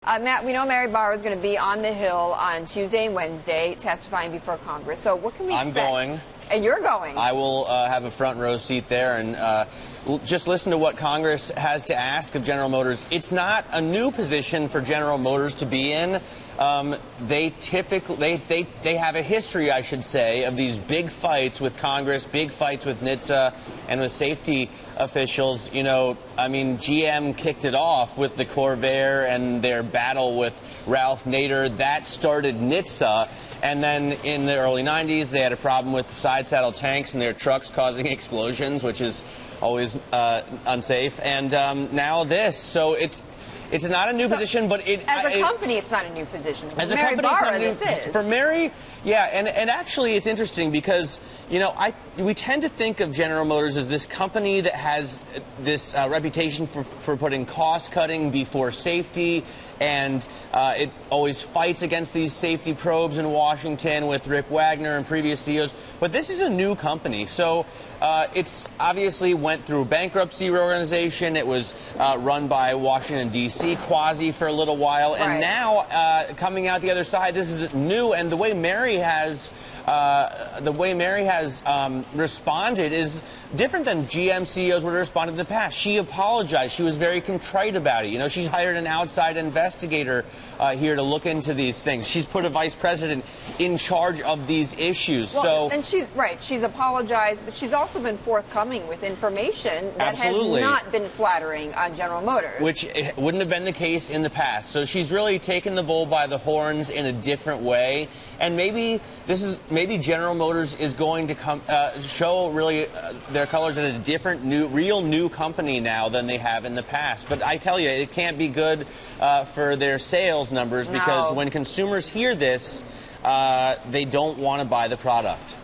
Matt, we know Mary Barra is going to be on the Hill on Tuesday and Wednesday testifying before Congress. So what can we expect? I'm going. And you're going. I will have a front row seat there and just listen to what Congress has to ask of General Motors. It's not a new position for General Motors to be in. They typically they have a history, I should say, of these big fights with Congress, big fights with NHTSA and with safety officials. You know, I mean, GM kicked it off with the Corvair and their battle with Ralph Nader. That started NHTSA. And then in the early 90s, they had a problem with the side saddle tanks in their trucks causing explosions, which is always unsafe. And now this. So it's not a new position, but as a company, it's not a new position. As a Mary company, Barra, it's not a new, this is. For Mary, yeah, and actually it's interesting because, you know, we tend to think of General Motors as this company that has this reputation for putting cost-cutting before safety, and it always fights against these safety probes in Washington with Rick Wagner and previous CEOs. But this is a new company, so it's obviously went through bankruptcy reorganization. It was run by Washington, D.C. quasi for a little while, and right. Now coming out the other side, this is new. And the way Mary has responded is different than GM CEOs would have responded in the past. She apologized. She was very contrite about it. You know, she's hired an outside investigator here to look into these things. She's put a vice president in charge of these issues. Well, and she's right. She's apologized, but she's also been forthcoming with information that Absolutely. has not been flattering on General Motors, which wouldn't have been the case in the past. So she's really taken the bull by the horns in a different way, and maybe General Motors is going to show really their colors as a different, real new company now than they have in the past. But I tell you, it can't be good for their sales numbers, because when consumers hear this, they don't want to buy the product.